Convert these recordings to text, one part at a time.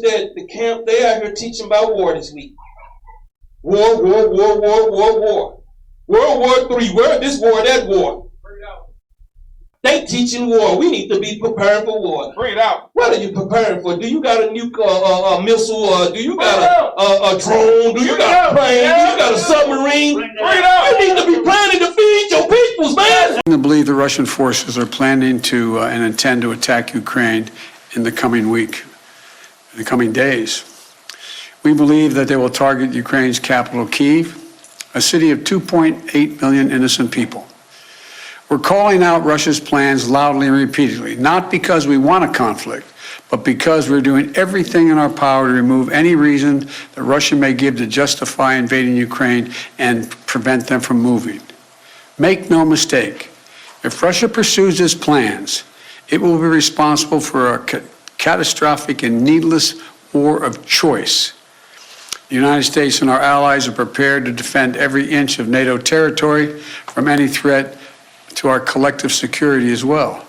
that the camp, they out here teaching about war this week. War, war, war, war, war, war. World War III, where this war, that war. They teaching war. We need to be preparing for war. Bring it out. What are you preparing for? Do you got a nuke missile? Or do you got a drone? Do you got a plane? Do you got a submarine? Bring it out. You need to be planning to feed your peoples, man. I believe the Russian forces are planning to and intend to attack Ukraine in the coming week, in the coming days. We believe that they will target Ukraine's capital, Kyiv, a city of 2.8 million innocent people. We're calling out Russia's plans loudly and repeatedly, not because we want a conflict, but because we're doing everything in our power to remove any reason that Russia may give to justify invading Ukraine and prevent them from moving. Make no mistake, if Russia pursues its plans, it will be responsible for a catastrophic and needless war of choice. The United States and our allies are prepared to defend every inch of NATO territory from any threat to our collective security as well.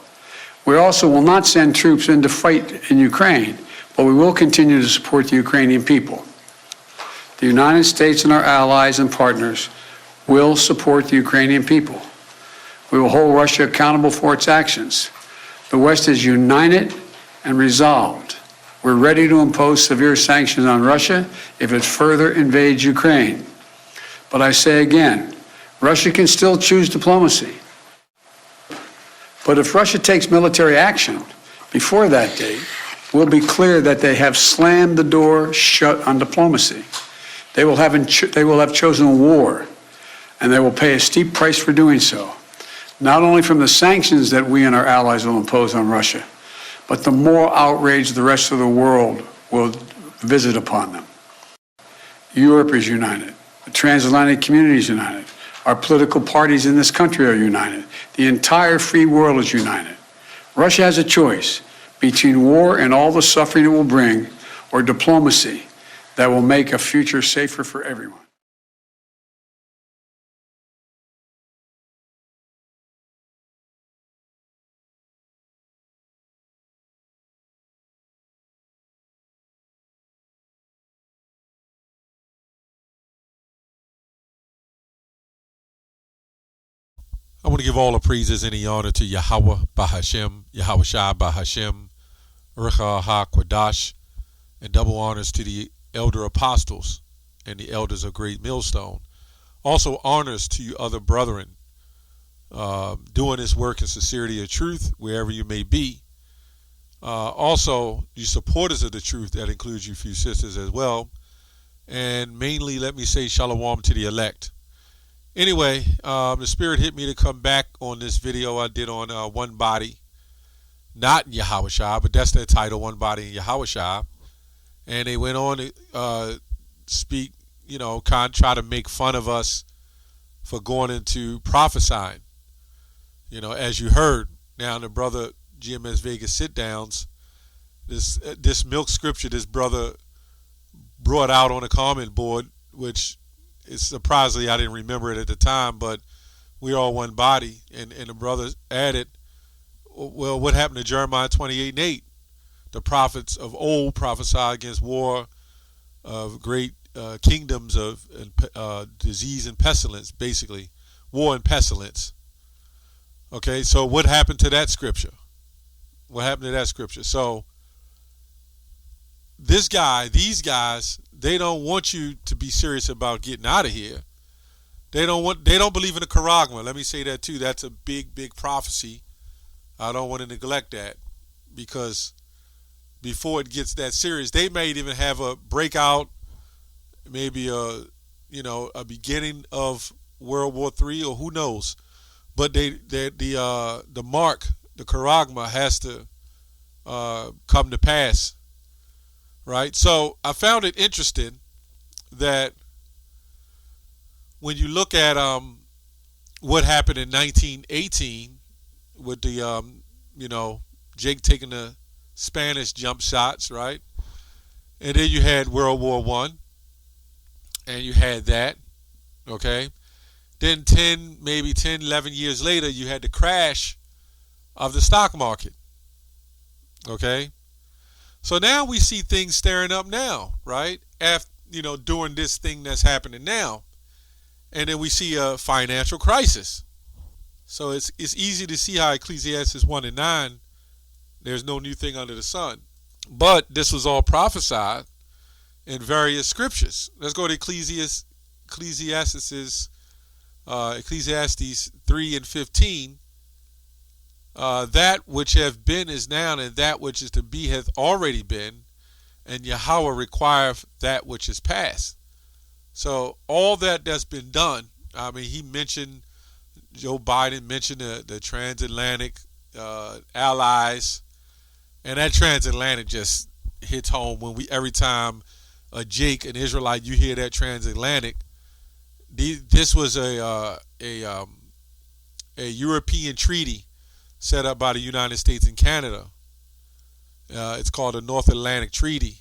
We also will not send troops in to fight in Ukraine, but we will continue to support the Ukrainian people. The United States and our allies and partners will support the Ukrainian people. We will hold Russia accountable for its actions. The West is united and resolved. We're ready to impose severe sanctions on Russia if it further invades Ukraine. But I say again, Russia can still choose diplomacy. But if Russia takes military action before that date, we'll be clear that they have slammed the door shut on diplomacy. They will have chosen war, and they will pay a steep price for doing so, not only from the sanctions that we and our allies will impose on Russia, but the moral outrage the rest of the world will visit upon them. Europe is united. The transatlantic community is united. Our political parties in this country are united. The entire free world is united. Russia has a choice between war and all the suffering it will bring, or diplomacy that will make a future safer for everyone. I want to give all the praises and the honor to Yahweh Bahashem, Yahweh Shai Bahashem, Rucha HaQuadash, and double honors to the elder apostles and the elders of Great Millstone. Also honors to you other brethren doing this work in sincerity of truth wherever you may be. Also, you supporters of the truth, that includes you few sisters as well. And mainly, let me say shalom to the elect. Anyway, the Spirit hit me to come back on this video I did on Onebody, not Yahweh Shai, but that's their title, Onebody and Yahweh Shai. And they went on to speak, try to make fun of us for going into prophesying. As you heard, now in the brother GMS Vegas sit-downs, this milk scripture this brother brought out on the comment board, which it's surprisingly I didn't remember it at the time, but we are one body. And the brother added, well, what happened to Jeremiah 28:8? The prophets of old prophesied against war of great kingdoms of disease and pestilence, basically. War and pestilence. Okay, so what happened to that scripture? What happened to that scripture? So these guys, they don't want you to be serious about getting out of here. They don't believe in the Charagma. Let me say that too. That's a big, big prophecy. I don't want to neglect that, because before it gets that serious, they may even have a breakout, maybe a beginning of World War III, or who knows. But the mark, the Charagma, has to come to pass. Right? So I found it interesting that when you look at what happened in 1918 with the Jake taking the Spanish jump shots, right? And then you had World War I, and you had that, okay? Then 11 years later, you had the crash of the stock market, okay? So now we see things stirring up now, right? After, during this thing that's happening now. And then we see a financial crisis. So it's easy to see how Ecclesiastes 1 and 9, there's no new thing under the sun. But this was all prophesied in various scriptures. Let's go to Ecclesiastes 3 and 15. That which have been is now, and that which is to be hath already been, and Yahweh requireth that which is past. So all that's been done. I mean, Joe Biden mentioned the transatlantic allies, and that transatlantic just hits home when every time Jake, an Israelite, you hear that transatlantic. This was a European treaty set up by the United States and Canada. It's called the North Atlantic Treaty.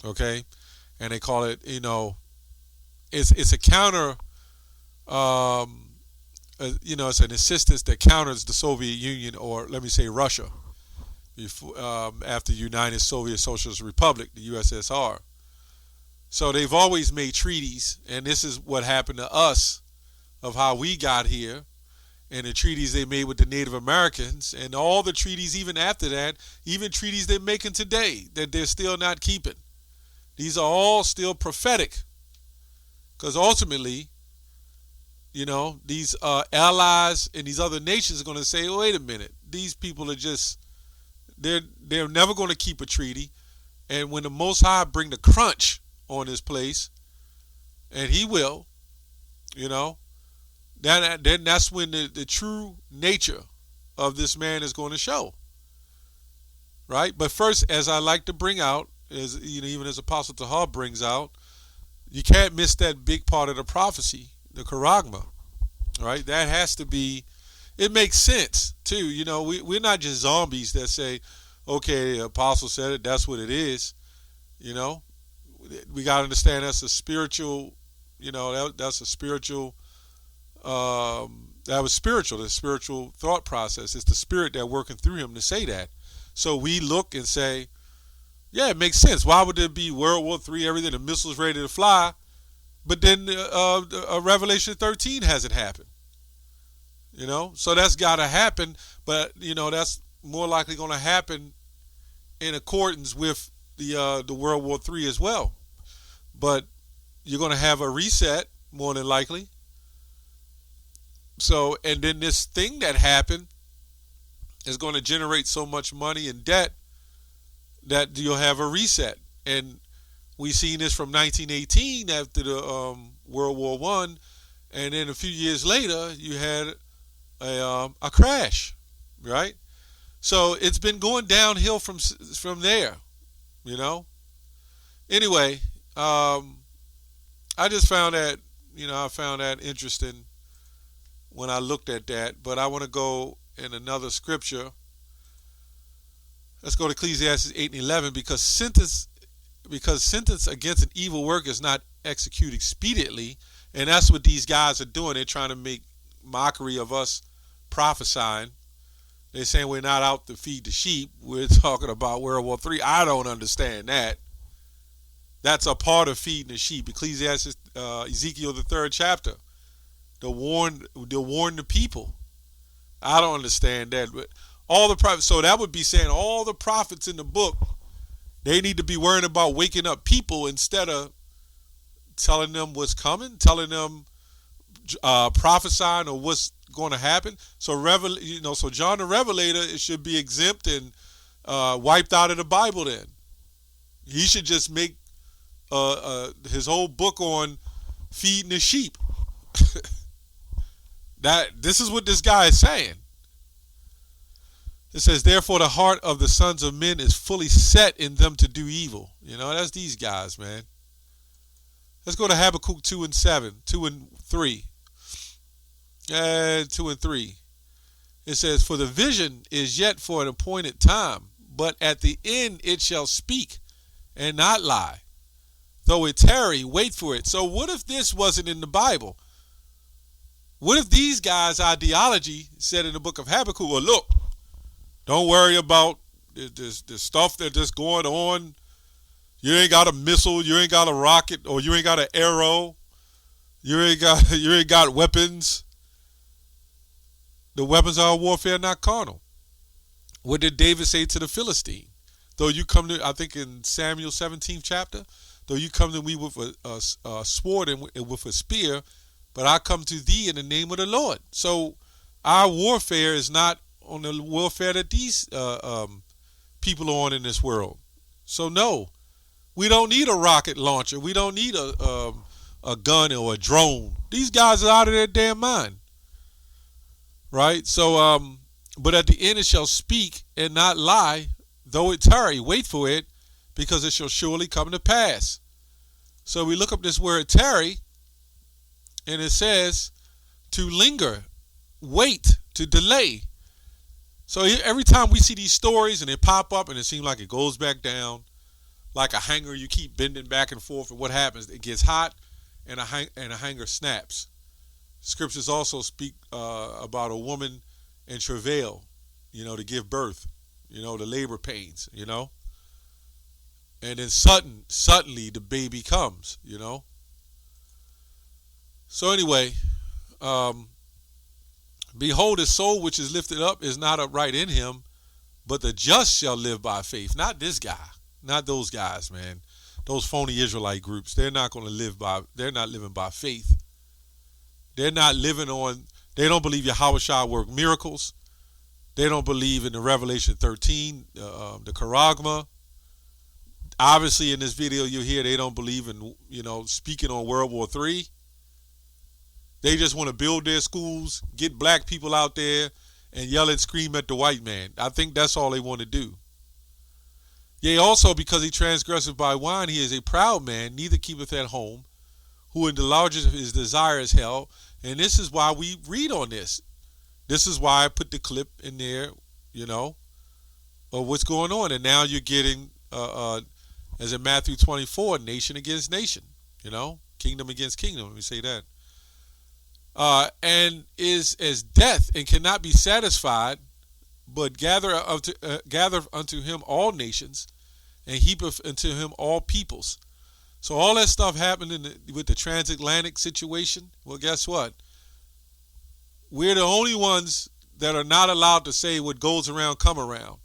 Okay, and they call it, it's a counter. It's an assistance that counters the Soviet Union, or let me say Russia, before, after the United Soviet Socialist Republic, the USSR. So they've always made treaties, and this is what happened to us, of how we got here, and the treaties they made with the Native Americans, and all the treaties even after that, even treaties they're making today that they're still not keeping. These are all still prophetic, because ultimately, these allies and these other nations are going to say, oh, wait a minute, these people are they're never going to keep a treaty. And when the Most High bring the crunch on this place, and he will, then that's when the true nature of this man is going to show. Right? But first, as I like to bring out, even as Apostle Tahar brings out, you can't miss that big part of the prophecy, the Charagma, right? That has to be, it makes sense too. We're not just zombies that say, okay, the apostle said it, that's what it is. We got to understand that's a spiritual, that's a spiritual, that was spiritual, the spiritual thought process. It's the spirit that working through him to say that. So we look and say, yeah, it makes sense. Why would there be World War III, everything, the missiles ready to fly? But then Revelation 13 hasn't happened. So that's got to happen. But that's more likely going to happen in accordance with the World War III as well. But you're going to have a reset more than likely. So, and then this thing that happened is going to generate so much money and debt that you'll have a reset. And we seen this from 1918 after the World War I, and then a few years later you had a crash, right? So it's been going downhill from there, Anyway, I just found that interesting when I looked at that. But I want to go in another scripture. Let's go to Ecclesiastes 8 and 11, because sentence against an evil work is not executed expediently, and that's what these guys are doing. They're trying to make mockery of us prophesying. They're saying we're not out to feed the sheep. We're talking about World War III. I don't understand that. That's a part of feeding the sheep. Ecclesiastes, Ezekiel, the 3rd chapter, to warn the people. I don't understand that. But all the prophets, so that would be saying all the prophets in the book, they need to be worrying about waking up people instead of telling them what's coming, telling them, prophesying or what's going to happen. So so John the Revelator, it should be exempt and wiped out of the Bible. Then he should just make his whole book on feeding the sheep. This is what this guy is saying. It says, therefore the heart of the sons of men is fully set in them to do evil. That's these guys, man. Let's go to Habakkuk 2 and 3. 2 and 3. It says, for the vision is yet for an appointed time, but at the end it shall speak and not lie. Though it tarry, wait for it. So what if this wasn't in the Bible? What if these guys' ideology said in the book of Habakkuk, well, look, don't worry about There's stuff that's just going on. You ain't got a missile, you ain't got a rocket, or you ain't got an arrow. You ain't got weapons. The weapons of our warfare are not carnal. What did David say to the Philistine? Though you come to, I think in Samuel 17th chapter, though you come to me with a sword and with a spear, but I come to thee in the name of the Lord. So our warfare is not on the warfare that these people are on in this world. So no, we don't need a rocket launcher. We don't need a gun or a drone. These guys are out of their damn mind. Right? So, but at the end it shall speak and not lie, though it tarry. Wait for it, because it shall surely come to pass. So we look up this word tarry, and it says to linger, wait, to delay. So every time we see these stories and they pop up and it seems like it goes back down, like a hanger you keep bending back and forth, and what happens? It gets hot and a hanger snaps. Scriptures also speak about a woman in travail, to give birth, the labor pains, and then suddenly the baby comes, So anyway, behold, his soul which is lifted up is not upright in him, but the just shall live by faith. Not this guy, not those guys, man. Those phony Israelite groups, they're not living by faith. They're not living on, they don't believe Yahushua worked miracles. They don't believe in the Revelation 13, the Charagma. Obviously in this video you hear they don't believe in, speaking on World War III. They just want to build their schools, get black people out there, and yell and scream at the white man. I think that's all they want to do. Yea, also because he transgresseth by wine, he is a proud man, neither keepeth at home, who in the largest of his desire is hell. And this is why we read on this. This is why I put the clip in there, of what's going on. And now you're getting, as in Matthew 24, nation against nation, kingdom against kingdom. Let me say that. And is as death and cannot be satisfied, but gather unto him all nations, and heapeth unto him all peoples. So all that stuff happened with the transatlantic situation. Well, guess what? We're the only ones that are not allowed to say what goes around come around.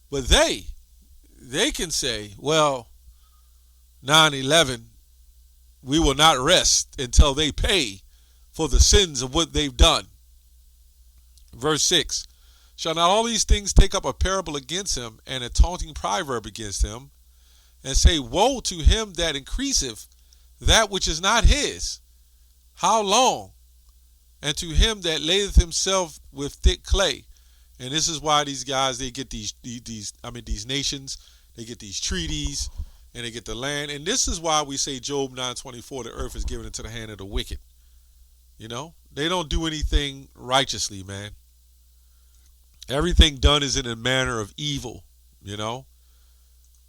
But they can say, well, 9/11, we will not rest until they pay for the sins of what they've done. Verse 6, shall not all these things take up a parable against him, and a taunting proverb against him, and say, woe to him that increaseth that which is not his? How long? And to him that layeth himself with thick clay. And this is why these guys, they get these nations, they get these treaties, and they get the land. And this is why we say Job 9:24, the earth is given into the hand of the wicked. They don't do anything righteously, man. Everything done is in a manner of evil,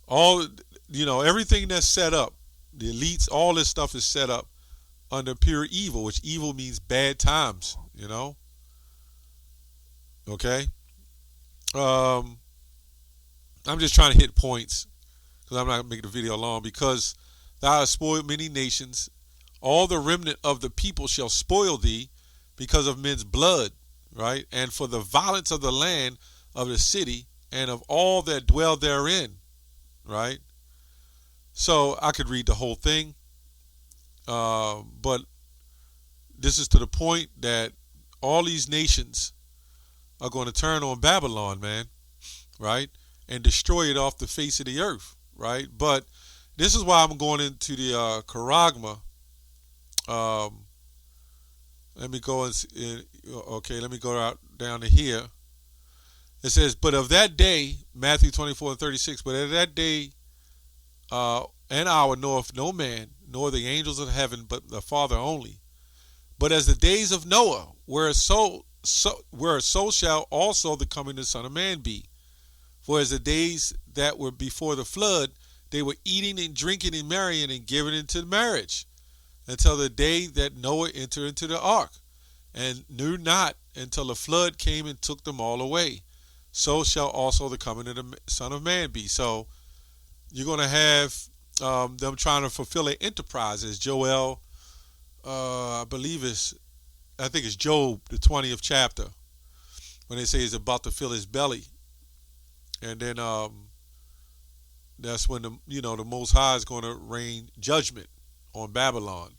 All, everything that's set up, the elites, all this stuff is set up under pure evil, which evil means bad times, Okay? I'm just trying to hit points, because I'm not going to make the video long, because thou hast spoiled many nations. All the remnant of the people shall spoil thee because of men's blood, right? And for the violence of the land of the city and of all that dwell therein, right? So I could read the whole thing, but this is to the point that all these nations are going to turn on Babylon, man, right? And destroy it off the face of the earth, right? But this is why I'm going into the Charagma. Let me go let me go out down to here. It says, but of that day, Matthew 24:36, but of that day and hour knoweth no man, nor the angels of heaven, but the Father only. But as the days of Noah, where so shall also the coming of the Son of Man be. For as the days that were before the flood, they were eating and drinking and marrying and giving into marriage, until the day that Noah entered into the ark, and knew not until the flood came and took them all away. so shall also the coming of the Son of Man be. So you're going to have them trying to fulfill their enterprise, as Joel, I think it's Job, the 20th chapter, when they say he's about to fill his belly. And then that's when the Most High is going to rain judgment on Babylon.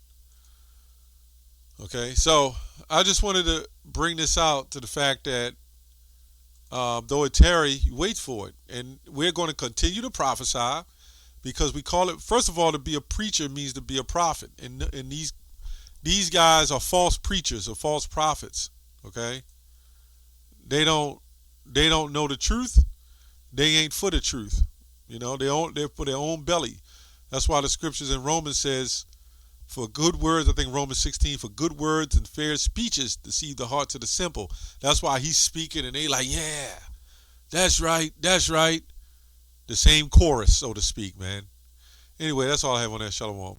Okay, so I just wanted to bring this out to the fact that though it tarry, wait for it. And we're going to continue to prophesy, because we call it, first of all, to be a preacher means to be a prophet. And these guys are false preachers or false prophets. Okay, they don't know the truth. They ain't for the truth. They're for their own belly. That's why the scriptures in Romans says, for good words, I think Romans 16, for good words and fair speeches deceive the hearts of the simple. That's why he's speaking and they like, yeah, that's right. The same chorus, so to speak, man. Anyway, that's all I have on that. Shalom.